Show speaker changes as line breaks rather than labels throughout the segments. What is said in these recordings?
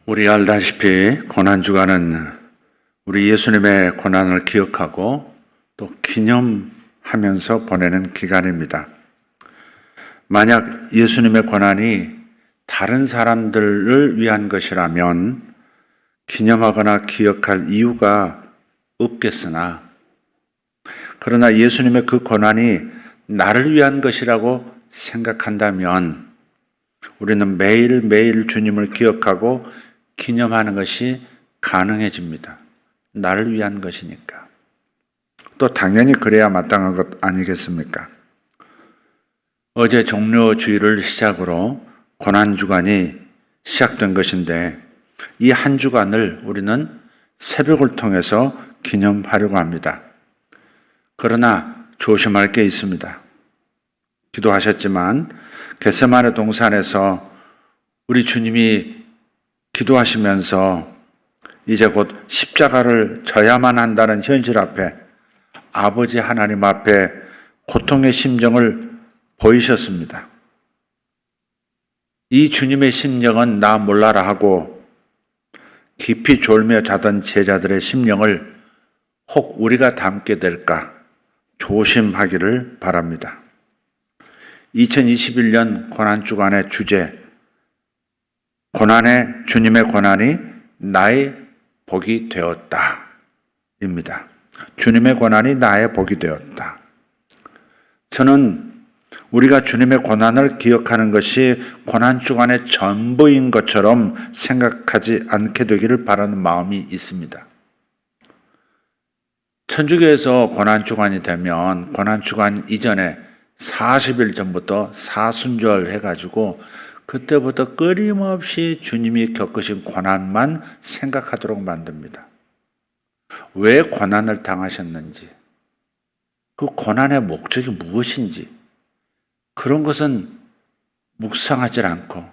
우리 알다시피 고난주간은 우리 예수님의 고난을 기억하고 또 기념하면서 보내는 기간입니다. 만약 예수님의 고난이 다른 사람들을 위한 것이라면 기념하거나 기억할 이유가 없겠으나, 그러나 예수님의 그 고난이 나를 위한 것이라고 생각한다면 우리는 매일매일 주님을 기억하고 기념하는 것이 가능해집니다. 나를 위한 것이니까. 또 당연히 그래야 마땅한 것 아니겠습니까? 어제 종료주일을 시작으로 고난주간이 시작된 것인데, 이 한 주간을 우리는 새벽을 통해서 기념하려고 합니다. 그러나 조심할 게 있습니다. 기도하셨지만 겟세마네 동산에서 우리 주님이 기도하시면서 이제 곧 십자가를 져야만 한다는 현실 앞에, 아버지 하나님 앞에 고통의 심정을 보이셨습니다. 이 주님의 심령은 나 몰라라 하고 깊이 졸며 자던 제자들의 심령을 혹 우리가 담게 될까 조심하기를 바랍니다. 2021년 고난주간의 주제, 주님의 고난이 나의 복이 되었다 입니다. 주님의 고난이 나의 복이 되었다. 저는 우리가 주님의 고난을 기억하는 것이 고난주간의 전부인 것처럼 생각하지 않게 되기를 바라는 마음이 있습니다. 천주교에서 고난주간이 되면 고난주간 이전에 40일 전부터 사순절 해가지고 그때부터 끊임없이 주님이 겪으신 고난만 생각하도록 만듭니다. 왜 고난을 당하셨는지, 그 고난의 목적이 무엇인지, 그런 것은 묵상하지 않고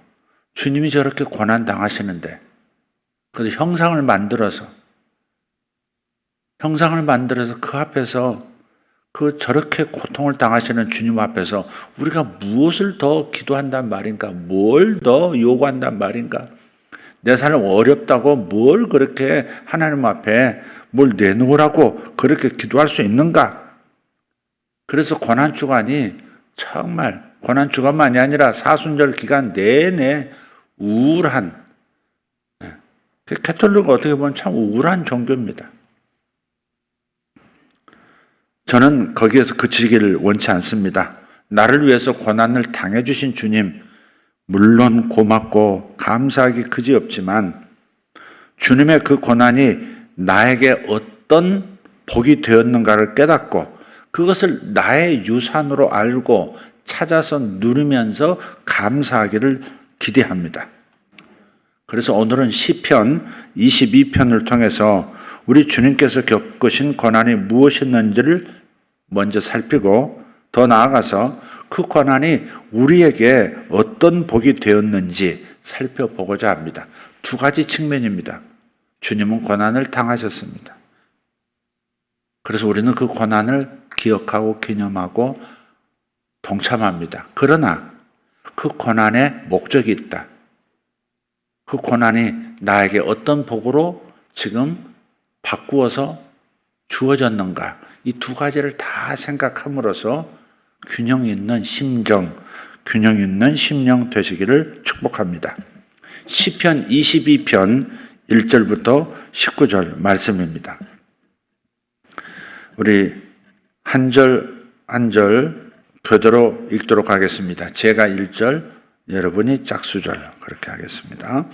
주님이 저렇게 고난 당하시는데, 그래서 형상을 만들어서 그 앞에서 저렇게 고통을 당하시는 주님 앞에서 우리가 무엇을 더 기도한단 말인가? 뭘 더 요구한단 말인가? 내 삶이 어렵다고 뭘 그렇게 하나님 앞에 뭘 내놓으라고 그렇게 기도할 수 있는가? 그래서 고난주간이 정말 고난주간만이 아니라 사순절 기간 내내 우울한, 가톨릭은 어떻게 보면 참 우울한 종교입니다. 저는 거기에서 그치기를 원치 않습니다. 나를 위해서 고난을 당해주신 주님, 물론 고맙고 감사하기 그지없지만 주님의 그 고난이 나에게 어떤 복이 되었는가를 깨닫고 그것을 나의 유산으로 알고 찾아서 누리면서 감사하기를 기대합니다. 그래서 오늘은 시편 22편을 통해서 우리 주님께서 겪으신 고난이 무엇이었는지를 먼저 살피고, 더 나아가서 그 고난이 우리에게 어떤 복이 되었는지 살펴보고자 합니다. 두 가지 측면입니다. 주님은 고난을 당하셨습니다. 그래서 우리는 그 고난을 기억하고 기념하고 동참합니다. 그러나 그 고난에 목적이 있다. 그 고난이 나에게 어떤 복으로 지금 바꾸어서 주어졌는가, 이 두 가지를 다 생각함으로써 균형 있는 심정, 균형 있는 심령 되시기를 축복합니다. 시편 22편 1절부터 19절 말씀입니다. 우리 한 절 한 절 교대로 읽도록 하겠습니다. 제가 1절, 여러분이 짝수절, 그렇게 하겠습니다.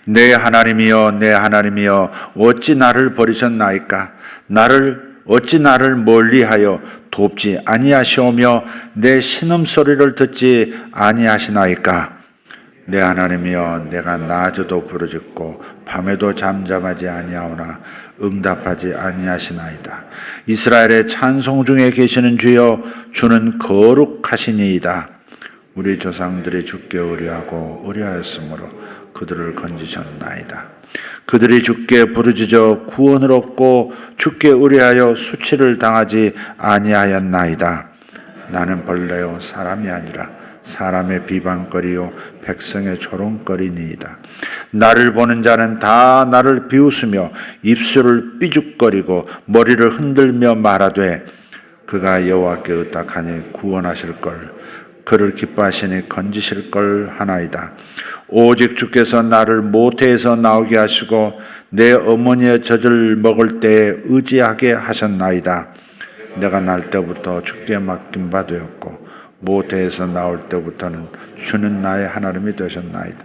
내 하나님이여, 내 하나님이여, 어찌 나를 버리셨나이까? 어찌 나를 멀리하여 돕지 아니하시오며 내 신음소리를 듣지 아니하시나이까? 내 하나님이여, 내가 낮에도 부르짖고 밤에도 잠잠하지 아니하오나 응답하지 아니하시나이다. 이스라엘의 찬송 중에 계시는 주여, 주는 거룩하시니이다. 우리 조상들이 주께 의뢰하였으므로 그들을 건지셨나이다. 그들이 주께 부르짖어 구원을 얻고 주께 의뢰하여 수치를 당하지 아니하였나이다. 나는 벌레요 사람이 아니라 사람의 비방거리요 백성의 조롱거리니이다. 나를 보는 자는 다 나를 비웃으며 입술을 삐죽거리고 머리를 흔들며 말하되 그가 여호와께 의탁하니 구원하실 걸, 그를 기뻐하시니 건지실 걸 하나이다. 오직 주께서 나를 모태에서 나오게 하시고 내 어머니의 젖을 먹을 때에 의지하게 하셨나이다. 내가 날 때부터 주께 맡긴 바 되었고 모태에서 나올 때부터는 주는 나의 하나님이 되셨나이다.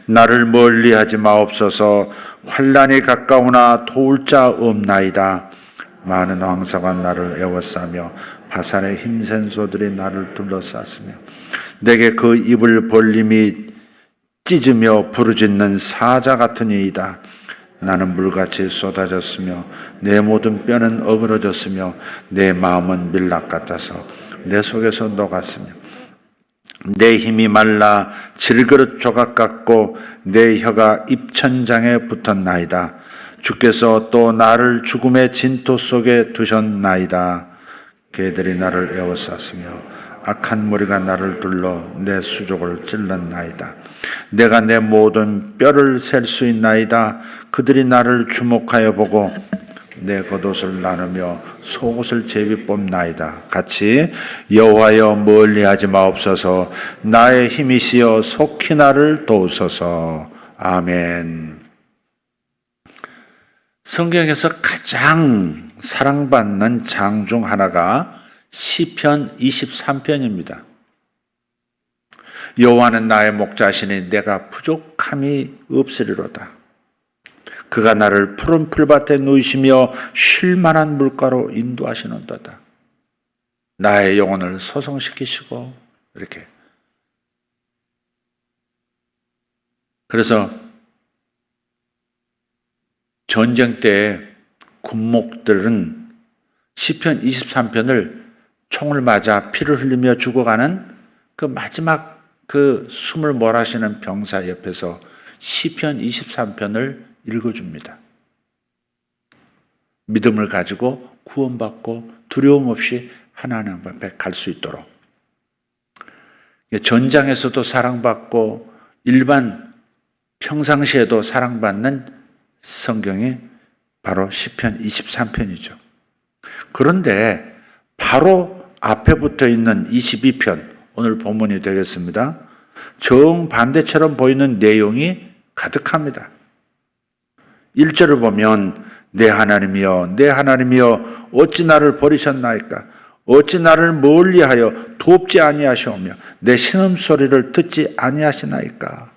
나를 멀리하지 마옵소서. 환난이 가까우나 도울 자 없나이다. 많은 황사가 나를 에워싸며 바산의 힘센 소들이 나를 둘러쌌으며 내게 그 입을 벌림이 찢으며 부르짖는 사자 같으니이다. 나는 물같이 쏟아졌으며 내 모든 뼈는 어그러졌으며 내 마음은 밀랍 같아서 내 속에서 녹았으며 내 힘이 말라 질그릇 조각 같고 내 혀가 입천장에 붙었나이다. 주께서 또 나를 죽음의 진토 속에 두셨나이다. 개들이 나를 에워쌌으며 악한 무리가 나를 둘러 내 수족을 찔렀나이다. 내가 내 모든 뼈를 셀 수 있나이다. 그들이 나를 주목하여 보고 내 겉옷을 나누며 속옷을 제비 뽑나이다. 같이 여호와여 멀리하지 마옵소서. 나의 힘이시여 속히 나를 도우소서. 아멘. 성경에서 가장 사랑받는 장 중 하나가 시편 23편입니다. 여호와는 나의 목자시니 내가 부족함이 없으리로다. 그가 나를 푸른 풀밭에 누이시며 쉴 만한 물가로 인도하시는도다. 나의 영혼을 소성시키시고 이렇게. 그래서 전쟁 때 군목들은 시편 23편을 총을 맞아 피를 흘리며 죽어가는 그 마지막 그 숨을 몰아쉬는 병사 옆에서 시편 23편을 읽어줍니다. 믿음을 가지고 구원받고 두려움 없이 하나님 앞에 갈 수 있도록. 전장에서도 사랑받고 일반 평상시에도 사랑받는 성경이 바로 시편 23편이죠. 그런데 바로 앞에 붙어 있는 22편, 오늘 본문이 되겠습니다. 정반대처럼 보이는 내용이 가득합니다. 1절을 보면 내 하나님이여 내 하나님이여 어찌 나를 버리셨나이까? 어찌 나를 멀리하여 돕지 아니하시오며 내 신음소리를 듣지 아니하시나이까?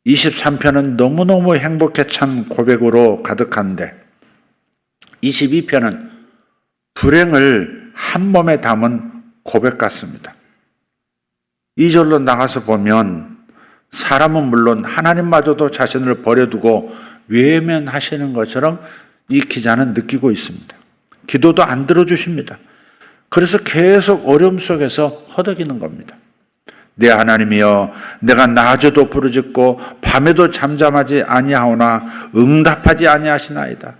23편은 너무너무 행복에 찬 고백으로 가득한데 22편은 불행을 한 몸에 담은 고백 같습니다. 2절로 나가서 보면 사람은 물론 하나님마저도 자신을 버려두고 외면하시는 것처럼 이 기자는 느끼고 있습니다. 기도도 안 들어주십니다. 그래서 계속 어려움 속에서 허덕이는 겁니다. 내 하나님이여 내가 낮에도 부르짖고 밤에도 잠잠하지 아니하오나 응답하지 아니하시나이다.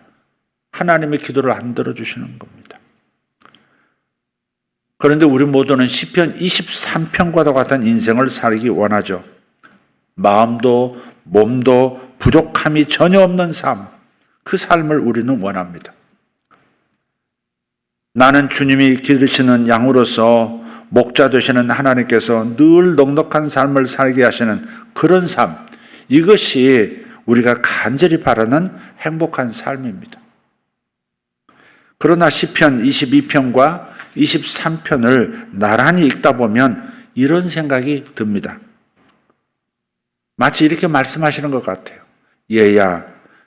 하나님의 기도를 안 들어주시는 겁니다. 그런데 우리 모두는 시편 23편과도 같은 인생을 살기 원하죠. 마음도 몸도 부족함이 전혀 없는 삶, 그 삶을 우리는 원합니다. 나는 주님이 기르시는 양으로서 목자 되시는 하나님께서 늘 넉넉한 삶을 살게 하시는 그런 삶, 이것이 우리가 간절히 바라는 행복한 삶입니다. 그러나 시편 22편과 23편을 나란히 읽다 보면 이런 생각이 듭니다. 마치 이렇게 말씀하시는 것 같아요. 얘야,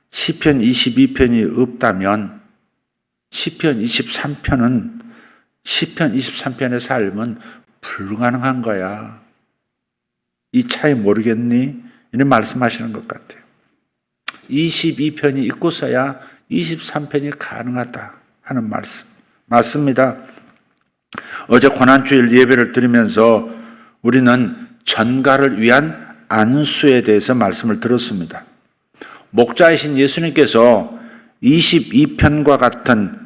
시편 22편이 없다면 시편 23편은 시편 23편의 삶은 불가능한 거야. 이 차이 모르겠니? 이런 말씀하시는 것 같아요. 22편이 있고서야 23편이 가능하다 하는 말씀. 맞습니다. 어제 고난주일 예배를 드리면서 우리는 전가를 위한 안수에 대해서 말씀을 들었습니다. 목자이신 예수님께서 22편과 같은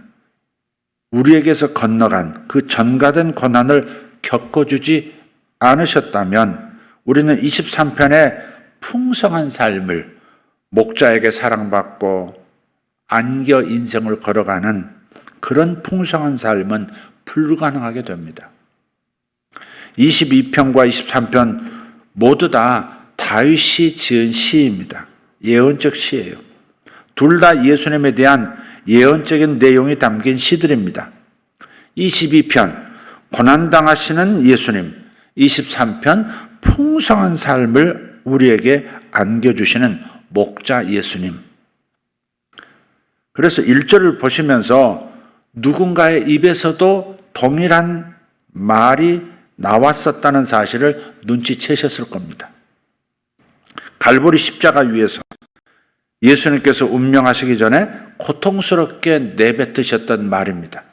우리에게서 건너간 그 전가된 고난을 겪어주지 않으셨다면 우리는 23편의 풍성한 삶을, 목자에게 사랑받고 안겨 인생을 걸어가는 그런 풍성한 삶은 불가능하게 됩니다. 22편과 23편 모두 다 다윗이 지은 시입니다. 예언적 시예요. 둘 다 예수님에 대한 예언적인 내용이 담긴 시들입니다. 22편 고난당하시는 예수님, 23편 풍성한 삶을 우리에게 안겨주시는 목자 예수님. 그래서 1절을 보시면서 누군가의 입에서도 동일한 말이 나왔었다는 사실을 눈치채셨을 겁니다. 갈보리 십자가 위에서 예수님께서 운명하시기 전에 고통스럽게 내뱉으셨던 말입니다.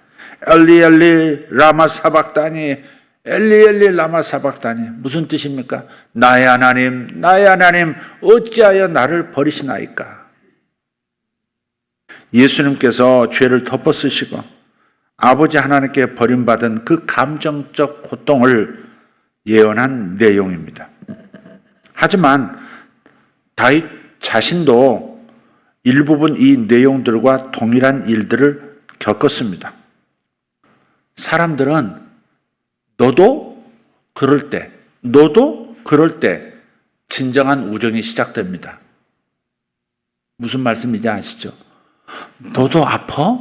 엘리 엘리 라마 사박다니, 엘리 엘리 라마 사박다니. 무슨 뜻입니까? 나의 하나님, 나의 하나님, 어찌하여 나를 버리시나이까? 예수님께서 죄를 덮어 쓰시고 아버지 하나님께 버림받은 그 감정적 고통을 예언한 내용입니다. 하지만 다윗 자신도 일부분 이 내용들과 동일한 일들을 겪었습니다. 사람들은 너도 그럴 때 진정한 우정이 시작됩니다. 무슨 말씀인지 아시죠? 너도 아파?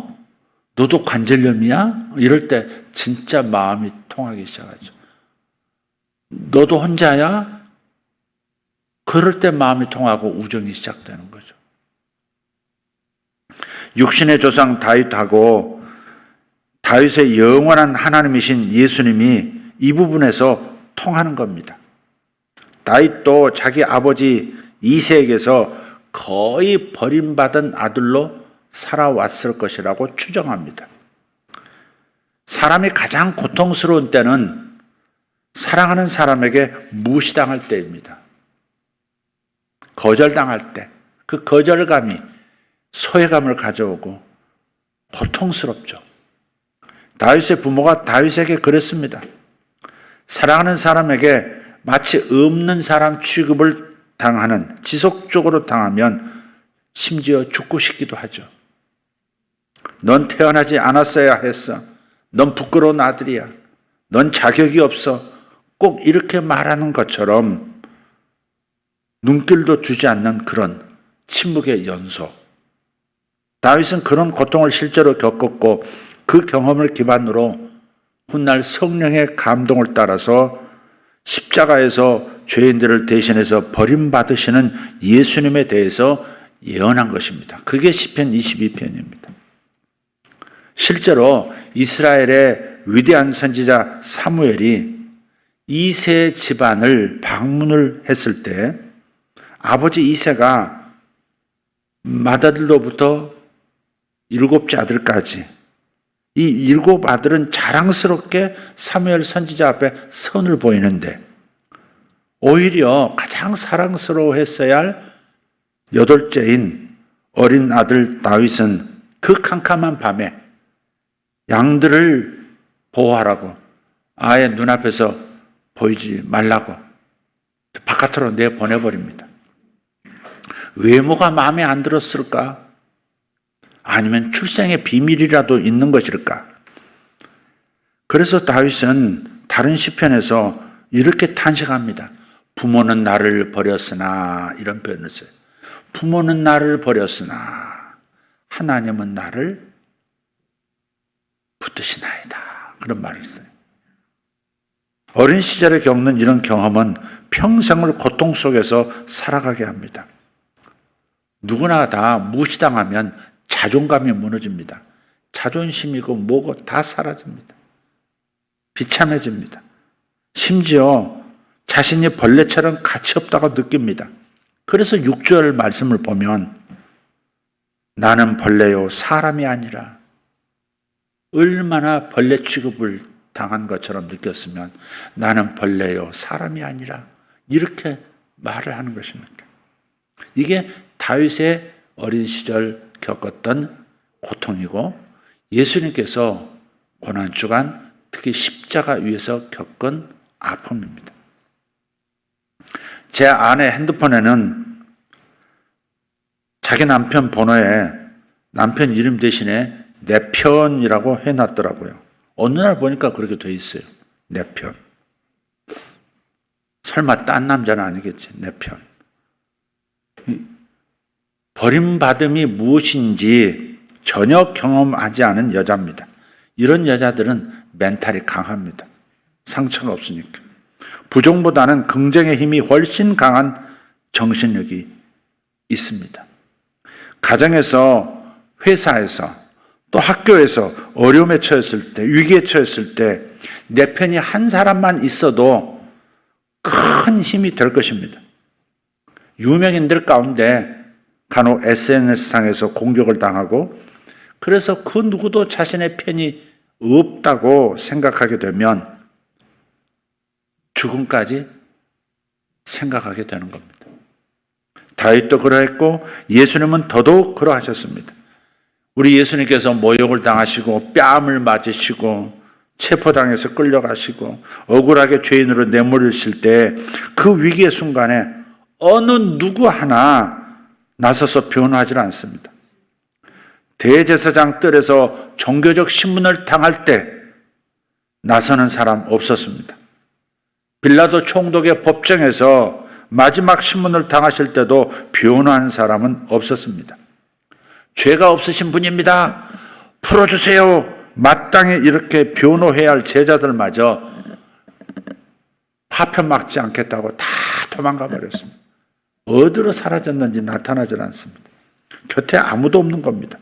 너도 관절염이야? 이럴 때 진짜 마음이 통하기 시작하죠. 너도 혼자야? 그럴 때 마음이 통하고 우정이 시작되는 거죠. 육신의 조상 다윗하고 다윗의 영원한 하나님이신 예수님이 이 부분에서 통하는 겁니다. 다윗도 자기 아버지 이새에게서 거의 버림받은 아들로 살아왔을 것이라고 추정합니다. 사람이 가장 고통스러운 때는 사랑하는 사람에게 무시당할 때입니다. 거절당할 때, 그 거절감이 소외감을 가져오고 고통스럽죠. 다윗의 부모가 다윗에게 그랬습니다. 사랑하는 사람에게 마치 없는 사람 취급을 당하는, 지속적으로 당하면 심지어 죽고 싶기도 하죠. 넌 태어나지 않았어야 했어. 넌 부끄러운 아들이야. 넌 자격이 없어. 꼭 이렇게 말하는 것처럼 눈길도 주지 않는 그런 침묵의 연속. 다윗은 그런 고통을 실제로 겪었고 그 경험을 기반으로 훗날 성령의 감동을 따라서 십자가에서 죄인들을 대신해서 버림받으시는 예수님에 대해서 예언한 것입니다. 그게 시편 22편입니다. 실제로 이스라엘의 위대한 선지자 사무엘이 이세 집안을 방문을 했을 때 아버지 이세가 맏아들로부터 7째 아들까지 이 7 아들은 자랑스럽게 사무엘 선지자 앞에 선을 보이는데 오히려 가장 사랑스러워했어야 할 8째인 어린 아들 다윗은 그 캄캄한 밤에 양들을 보호하라고 아예 눈앞에서 보이지 말라고 바깥으로 내보내버립니다. 외모가 마음에 안 들었을까? 아니면 출생의 비밀이라도 있는 것일까? 그래서 다윗은 다른 시편에서 이렇게 탄식합니다. 부모는 나를 버렸으나, 이런 표현을 써요. 부모는 나를 버렸으나 하나님은 나를 붙드시나이다. 그런 말을 써요. 어린 시절에 겪는 이런 경험은 평생을 고통 속에서 살아가게 합니다. 누구나 다 무시당하면 자존감이 무너집니다. 자존심이고 뭐고 다 사라집니다. 비참해집니다. 심지어 자신이 벌레처럼 가치 없다고 느낍니다. 그래서 6절 말씀을 보면 나는 벌레요 사람이 아니라, 얼마나 벌레 취급을 당한 것처럼 느꼈으면 나는 벌레요 사람이 아니라 이렇게 말을 하는 것입니다. 이게 다윗의 어린 시절 겪었던 고통이고 예수님께서 고난주간 그게 십자가 위에서 겪은 아픔입니다. 제 아내 핸드폰에는 자기 남편 번호에 남편 이름 대신에 내 편이라고 해놨더라고요. 어느 날 보니까 그렇게 돼 있어요. 내 편. 설마 딴 남자는 아니겠지. 내 편. 버림받음이 무엇인지 전혀 경험하지 않은 여자입니다. 이런 여자들은 멘탈이 강합니다. 상처가 없으니까. 부정보다는 긍정의 힘이 훨씬 강한 정신력이 있습니다. 가정에서, 회사에서, 또 학교에서 어려움에 처했을 때, 위기에 처했을 때 내 편이 한 사람만 있어도 큰 힘이 될 것입니다. 유명인들 가운데 간혹 SNS상에서 공격을 당하고 그래서 그 누구도 자신의 편이 없다고 생각하게 되면 죽음까지 생각하게 되는 겁니다. 다윗도 그러했고 예수님은 더더욱 그러하셨습니다. 우리 예수님께서 모욕을 당하시고 뺨을 맞으시고 체포당해서 끌려가시고 억울하게 죄인으로 내몰리실 때 그 위기의 순간에 어느 누구 하나 나서서 변호하지 않습니다. 대제사장 뜰에서 종교적 신문을 당할 때 나서는 사람 없었습니다. 빌라도 총독의 법정에서 마지막 신문을 당하실 때도 변호하는 사람은 없었습니다. 죄가 없으신 분입니다. 풀어주세요. 마땅히 이렇게 변호해야 할 제자들마저 파편 막지 않겠다고 다 도망가 버렸습니다. 어디로 사라졌는지 나타나질 않습니다. 곁에 아무도 없는 겁니다.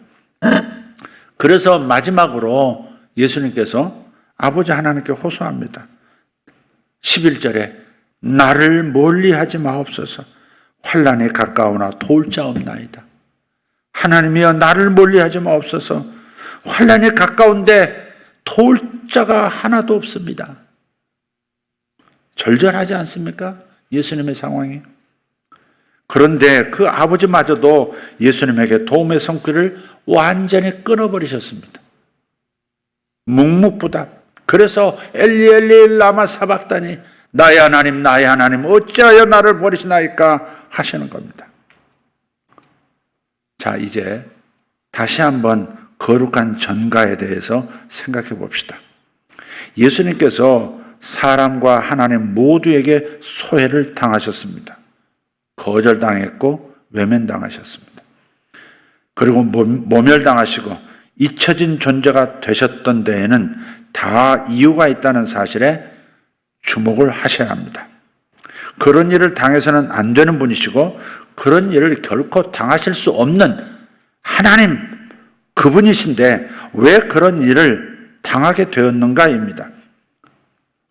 그래서 마지막으로 예수님께서 아버지 하나님께 호소합니다. 11절에 나를 멀리하지 마옵소서. 환난이 가까우나 도울 자 없나이다. 하나님이여 나를 멀리하지 마옵소서. 환난이 가까운데 도울 자가 하나도 없습니다. 절절하지 않습니까? 예수님의 상황이. 그런데 그 아버지마저도 예수님에게 도움의 손길을 완전히 끊어버리셨습니다. 묵묵부답. 그래서 엘리 엘리 라마 사박다니 나의 하나님 나의 하나님 어찌하여 나를 버리시나이까 하시는 겁니다. 자, 이제 다시 한번 거룩한 전가에 대해서 생각해 봅시다. 예수님께서 사람과 하나님 모두에게 소외를 당하셨습니다. 거절당했고 외면당하셨습니다. 그리고 모멸당하시고 잊혀진 존재가 되셨던 데에는 다 이유가 있다는 사실에 주목을 하셔야 합니다. 그런 일을 당해서는 안 되는 분이시고 그런 일을 결코 당하실 수 없는 하나님 그분이신데 왜 그런 일을 당하게 되었는가입니다.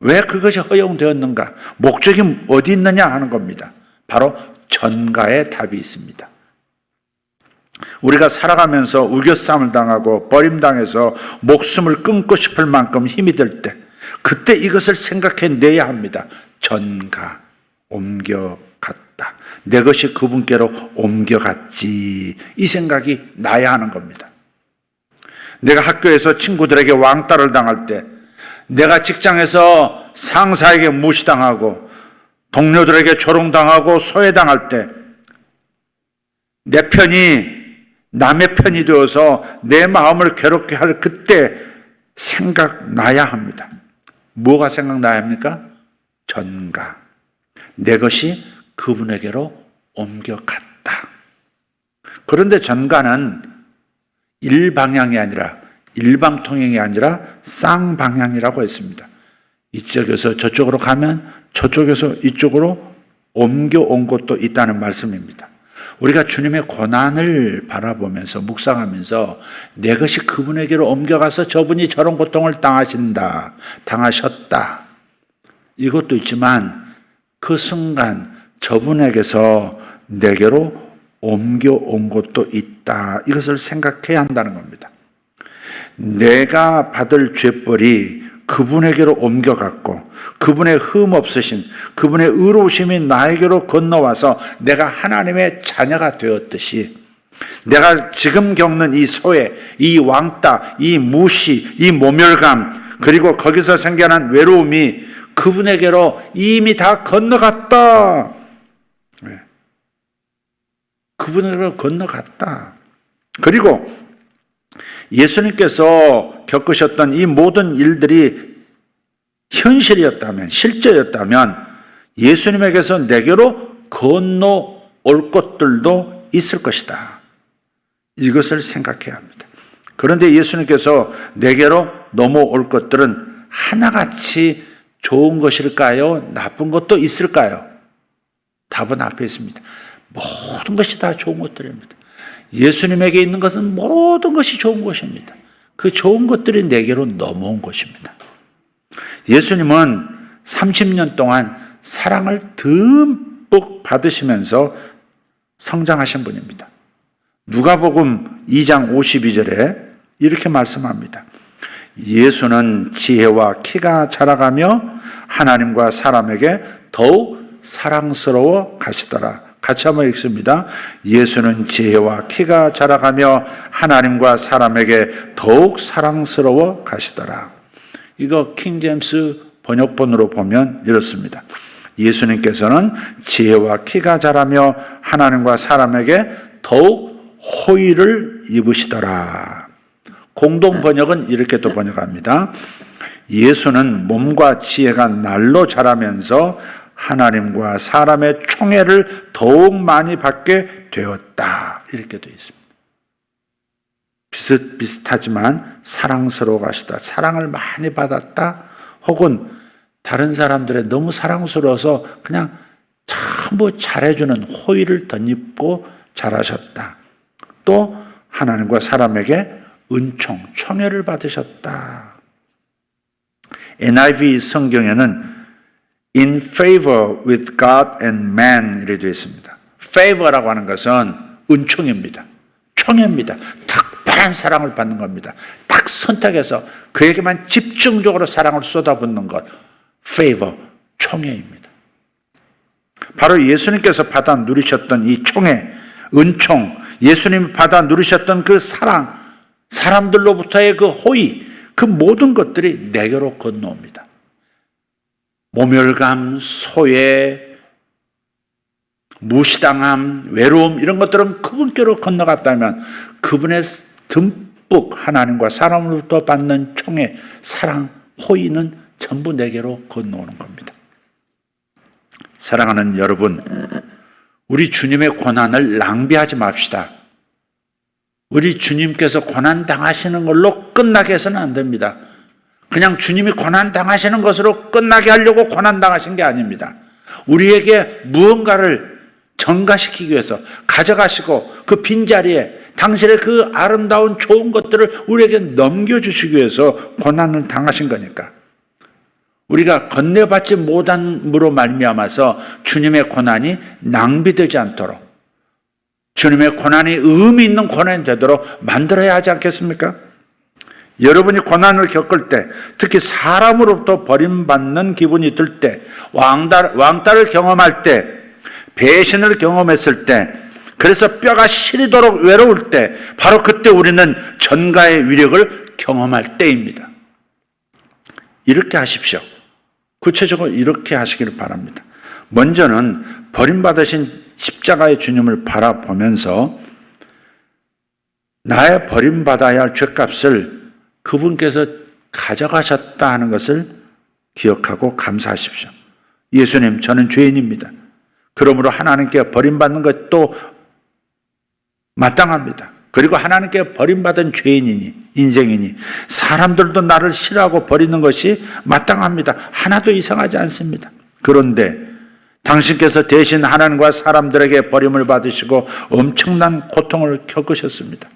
왜 그것이 허용되었는가? 목적이 어디 있느냐 하는 겁니다. 바로 전가의 답이 있습니다. 우리가 살아가면서 우겨싸움을 당하고 버림당해서 목숨을 끊고 싶을 만큼 힘이 들 때 그때 이것을 생각해내야 합니다. 전가, 옮겨갔다. 내 것이 그분께로 옮겨갔지. 이 생각이 나야 하는 겁니다. 내가 학교에서 친구들에게 왕따를 당할 때, 내가 직장에서 상사에게 무시당하고 동료들에게 조롱당하고 소외당할 때 내 편이 남의 편이 되어서 내 마음을 괴롭게 할 그때 생각나야 합니다. 뭐가 생각나야 합니까? 전가. 내 것이 그분에게로 옮겨갔다. 그런데 전가는 일방향이 아니라 일방통행이 아니라 쌍방향이라고 했습니다. 이쪽에서 저쪽으로 가면 저쪽에서 이쪽으로 옮겨온 것도 있다는 말씀입니다. 우리가 주님의 고난을 바라보면서 묵상하면서 내 것이 그분에게로 옮겨가서 저분이 저런 고통을 당하셨다. 이것도 있지만 그 순간 저분에게서 내게로 옮겨온 것도 있다. 이것을 생각해야 한다는 겁니다. 내가 받을 죄벌이 그분에게로 옮겨갔고 그분의 흠 없으심, 그분의 의로우심이 나에게로 건너와서 내가 하나님의 자녀가 되었듯이 내가 지금 겪는 이 소외, 이 왕따, 이 무시, 이 모멸감 그리고 거기서 생겨난 외로움이 그분에게로 이미 다 건너갔다. 그분에게로 건너갔다. 그리고 예수님께서 겪으셨던 이 모든 일들이 현실이었다면, 실제였다면 예수님에게서 내게로 건너올 것들도 있을 것이다. 이것을 생각해야 합니다. 그런데 예수님께서 내게로 넘어올 것들은 하나같이 좋은 것일까요? 나쁜 것도 있을까요? 답은 앞에 있습니다. 모든 것이 다 좋은 것들입니다. 예수님에게 있는 것은 모든 것이 좋은 것입니다. 그 좋은 것들이 내게로 넘어온 것입니다. 예수님은 30년 동안 사랑을 듬뿍 받으시면서 성장하신 분입니다. 누가복음 2장 52절에 이렇게 말씀합니다. 예수는 지혜와 키가 자라가며 하나님과 사람에게 더욱 사랑스러워 가시더라. 같이 한번 읽습니다. 예수는 지혜와 키가 자라가며 하나님과 사람에게 더욱 사랑스러워 가시더라. 이거 킹제임스 번역본으로 보면 이렇습니다. 예수님께서는 지혜와 키가 자라며 하나님과 사람에게 더욱 호의를 입으시더라. 공동 번역은 이렇게 또 번역합니다. 예수는 몸과 지혜가 날로 자라면서 하나님과 사람의 총애를 더욱 많이 받게 되었다. 이렇게 되어 있습니다. 비슷비슷하지만 사랑스러워 가시다. 사랑을 많이 받았다. 혹은 다른 사람들의 너무 사랑스러워서 그냥 전부 잘해주는 호의를 덧입고 잘하셨다. 또 하나님과 사람에게 은총, 총애를 받으셨다. NIV 성경에는 in favor with God and man 이렇게 되어 있습니다. favor라고 하는 것은 은총입니다. 총애입니다. 특별한 사랑을 받는 겁니다. 딱 선택해서 그에게만 집중적으로 사랑을 쏟아붓는 것. favor, 총애입니다. 바로 예수님께서 받아 누리셨던 이 총애, 은총, 예수님이 받아 누리셨던 그 사랑, 사람들로부터의 그 호의, 그 모든 것들이 내게로 건너옵니다. 모멸감, 소외, 무시당함, 외로움 이런 것들은 그분께로 건너갔다면 그분의 듬뿍 하나님과 사람으로부터 받는 총애, 사랑, 호의는 전부 내게로 건너오는 겁니다. 사랑하는 여러분, 우리 주님의 고난을 낭비하지 맙시다. 우리 주님께서 고난 당하시는 걸로 끝나게 해서는 안 됩니다. 그냥 주님이 고난 당하시는 것으로 끝나게 하려고 고난 당하신 게 아닙니다. 우리에게 무언가를 전가시키기 위해서 가져가시고 그 빈자리에 당신의 그 아름다운 좋은 것들을 우리에게 넘겨주시기 위해서 고난을 당하신 거니까. 우리가 건네받지 못함으로 말미암아서 주님의 고난이 낭비되지 않도록, 주님의 고난이 의미 있는 고난이 되도록 만들어야 하지 않겠습니까? 여러분이 고난을 겪을 때, 특히 사람으로부터 버림받는 기분이 들 때, 왕따를 경험할 때, 배신을 경험했을 때, 그래서 뼈가 시리도록 외로울 때, 바로 그때 우리는 전가의 위력을 경험할 때입니다. 이렇게 하십시오. 구체적으로 이렇게 하시기를 바랍니다. 먼저는 버림받으신 십자가의 주님을 바라보면서 나의 버림받아야 할 죄값을 그분께서 가져가셨다 하는 것을 기억하고 감사하십시오. 예수님, 저는 죄인입니다. 그러므로 하나님께 버림받는 것도 마땅합니다. 그리고 하나님께 버림받은 죄인이니, 인생이니, 사람들도 나를 싫어하고 버리는 것이 마땅합니다. 하나도 이상하지 않습니다. 그런데 당신께서 대신 하나님과 사람들에게 버림을 받으시고 엄청난 고통을 겪으셨습니다.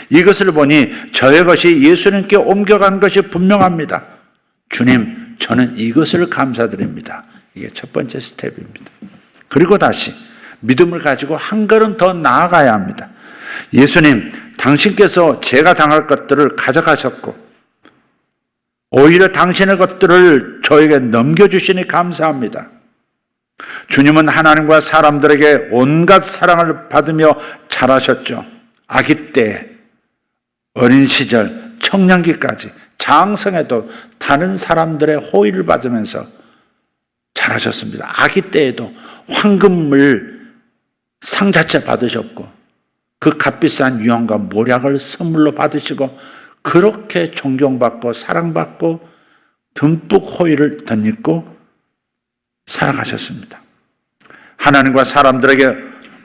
이것을 보니 저의 것이 예수님께 옮겨간 것이 분명합니다. 주님, 저는 이것을 감사드립니다. 이게 첫 번째 스텝입니다. 그리고 다시 믿음을 가지고 한 걸음 더 나아가야 합니다. 예수님, 당신께서 제가 당할 것들을 가져가셨고 오히려 당신의 것들을 저에게 넘겨주시니 감사합니다. 주님은 하나님과 사람들에게 온갖 사랑을 받으며 자라셨죠. 아기 때, 어린 시절, 청년기까지 장성에도 다른 사람들의 호의를 받으면서 잘하셨습니다. 아기 때에도 황금을 상자째 받으셨고 그 값비싼 유황과 모략을 선물로 받으시고 그렇게 존경받고 사랑받고 듬뿍 호의를 덧입고 살아가셨습니다. 하나님과 사람들에게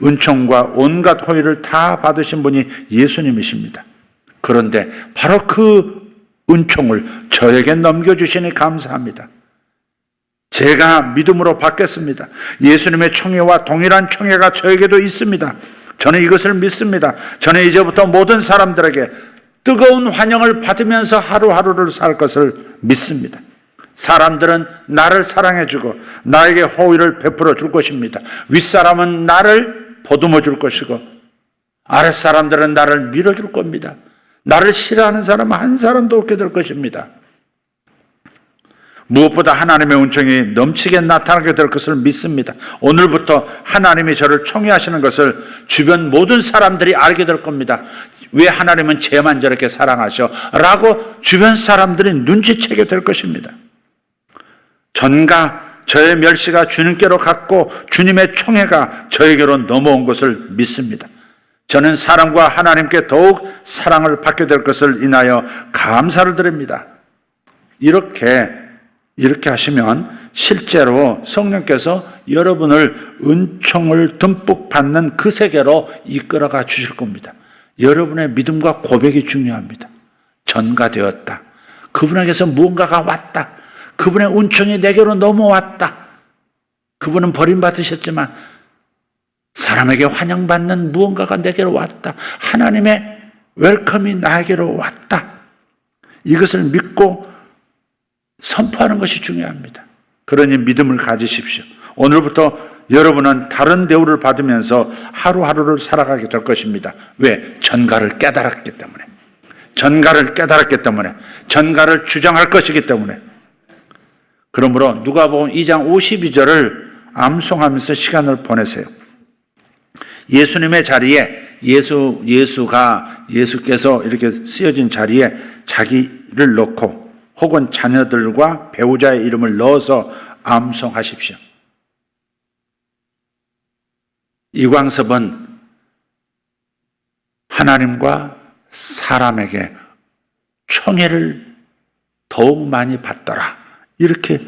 은총과 온갖 호의를 다 받으신 분이 예수님이십니다. 그런데 바로 그 은총을 저에게 넘겨주시니 감사합니다. 제가 믿음으로 받겠습니다. 예수님의 총애와 동일한 총애가 저에게도 있습니다. 저는 이것을 믿습니다. 저는 이제부터 모든 사람들에게 뜨거운 환영을 받으면서 하루하루를 살 것을 믿습니다. 사람들은 나를 사랑해주고 나에게 호의를 베풀어 줄 것입니다. 윗사람은 나를 보듬어 줄 것이고 아랫사람들은 나를 밀어줄 겁니다. 나를 싫어하는 사람은 한 사람도 없게 될 것입니다. 무엇보다 하나님의 은총이 넘치게 나타나게 될 것을 믿습니다. 오늘부터 하나님이 저를 총애하시는 것을 주변 모든 사람들이 알게 될 겁니다. 왜 하나님은 쟤만 저렇게 사랑하셔? 라고 주변 사람들이 눈치채게 될 것입니다. 전가 저의 멸시가 주님께로 갔고 주님의 총애가 저에게로 넘어온 것을 믿습니다. 저는 사람과 하나님께 더욱 사랑을 받게 될 것을 인하여 감사를 드립니다. 이렇게 하시면 실제로 성령께서 여러분을 은총을 듬뿍 받는 그 세계로 이끌어가 주실 겁니다. 여러분의 믿음과 고백이 중요합니다. 전가되었다. 그분에게서 무언가가 왔다. 그분의 은총이 내게로 넘어왔다. 그분은 버림받으셨지만 사람에게 환영받는 무언가가 내게로 왔다. 하나님의 웰컴이 나에게로 왔다. 이것을 믿고 선포하는 것이 중요합니다. 그러니 믿음을 가지십시오. 오늘부터 여러분은 다른 대우를 받으면서 하루하루를 살아가게 될 것입니다. 왜? 전가를 깨달았기 때문에. 전가를 주장할 것이기 때문에. 그러므로 누가복음 2장 52절을 암송하면서 시간을 보내세요. 예수님의 자리에 예수께서 이렇게 쓰여진 자리에 자기를 넣고 혹은 자녀들과 배우자의 이름을 넣어서 암송하십시오. 이광섭은 하나님과 사람에게 총애를 더욱 많이 받더라. 이렇게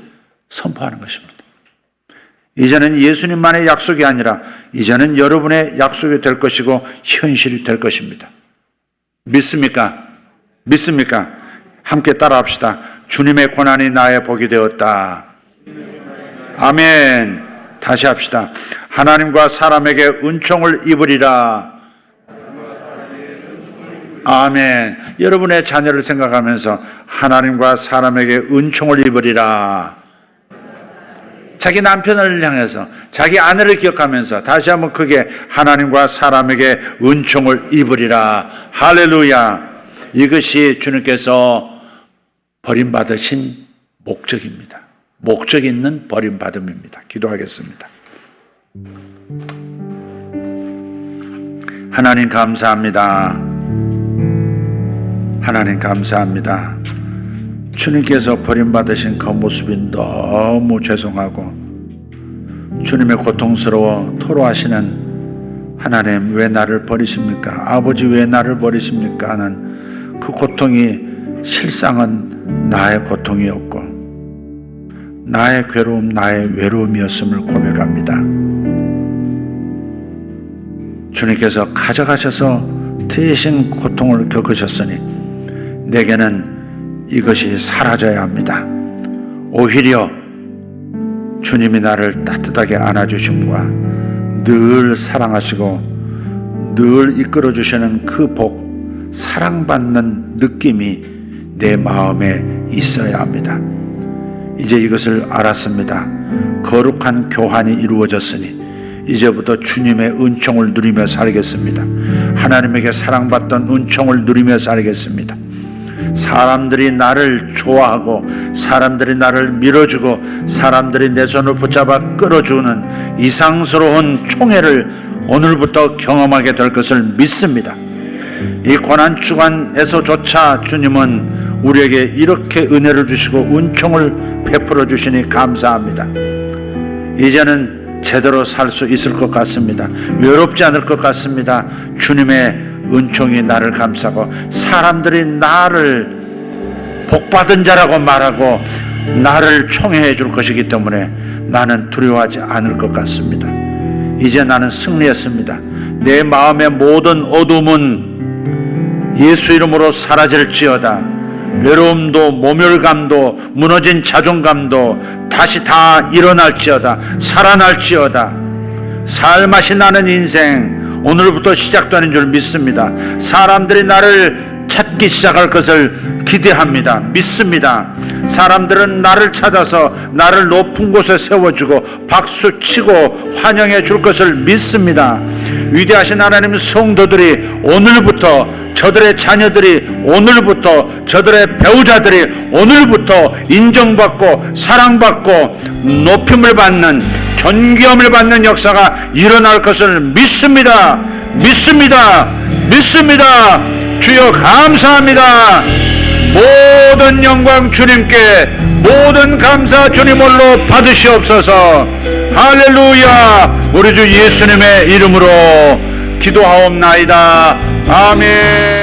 선포하는 것입니다. 이제는 예수님만의 약속이 아니라 이제는 여러분의 약속이 될 것이고 현실이 될 것입니다. 믿습니까? 함께 따라합시다. 주님의 고난이 나의 복이 되었다. 아멘. 다시 합시다. 하나님과 사람에게 은총을 입으리라. 아멘. 여러분의 자녀를 생각하면서 하나님과 사람에게 은총을 입으리라. 자기 남편을 향해서 자기 아내를 기억하면서 다시 한번 크게 하나님과 사람에게 은총을 입으리라. 할렐루야. 이것이 주님께서 버림받으신 목적입니다. 목적 있는 버림받음입니다. 기도하겠습니다. 하나님 감사합니다. 주님께서 버림받으신 그 모습이 너무 죄송하고 주님의 고통스러워 토로하시는 하나님 왜 나를 버리십니까? 아버지 왜 나를 버리십니까? 하는 그 고통이 실상은 나의 고통이었고 나의 괴로움, 나의 외로움이었음을 고백합니다. 주님께서 가져가셔서 대신 고통을 겪으셨으니 내게는 이것이 사라져야 합니다. 오히려 주님이 나를 따뜻하게 안아주심과 늘 사랑하시고 늘 이끌어주시는 그 복, 사랑받는 느낌이 내 마음에 있어야 합니다. 이제 이것을 알았습니다. 거룩한 교환이 이루어졌으니 이제부터 주님의 은총을 누리며 살겠습니다. 하나님에게 사랑받던 은총을 누리며 살겠습니다. 사람들이 나를 좋아하고 사람들이 나를 밀어주고 사람들이 내 손을 붙잡아 끌어주는 이상스러운 총애를 오늘부터 경험하게 될 것을 믿습니다. 이 고난 주간에서조차 주님은 우리에게 이렇게 은혜를 주시고 은총을 베풀어 주시니 감사합니다. 이제는 제대로 살 수 있을 것 같습니다. 외롭지 않을 것 같습니다. 주님의 은총이 나를 감싸고 사람들이 나를 복받은 자라고 말하고 나를 총애해 줄 것이기 때문에 나는 두려워하지 않을 것 같습니다. 이제 나는 승리했습니다. 내 마음의 모든 어둠은 예수 이름으로 사라질지어다. 외로움도 모멸감도 무너진 자존감도 다시 다 일어날지어다. 살아날지어다. 살맛이 나는 인생 오늘부터 시작되는 줄 믿습니다. 사람들이 나를 찾기 시작할 것을 기대합니다. 믿습니다. 사람들은 나를 찾아서 나를 높은 곳에 세워주고 박수치고 환영해 줄 것을 믿습니다. 위대하신 하나님 성도들이 오늘부터 저들의 자녀들이 오늘부터 저들의 배우자들이 오늘부터 인정받고 사랑받고 높임을 받는 존귀함을 받는 역사가 일어날 것을 믿습니다. 믿습니다. 믿습니다. 주여 감사합니다. 모든 영광 주님께, 모든 감사 주님 홀로 받으시옵소서. 할렐루야. 우리 주 예수님의 이름으로 기도하옵나이다. 아멘.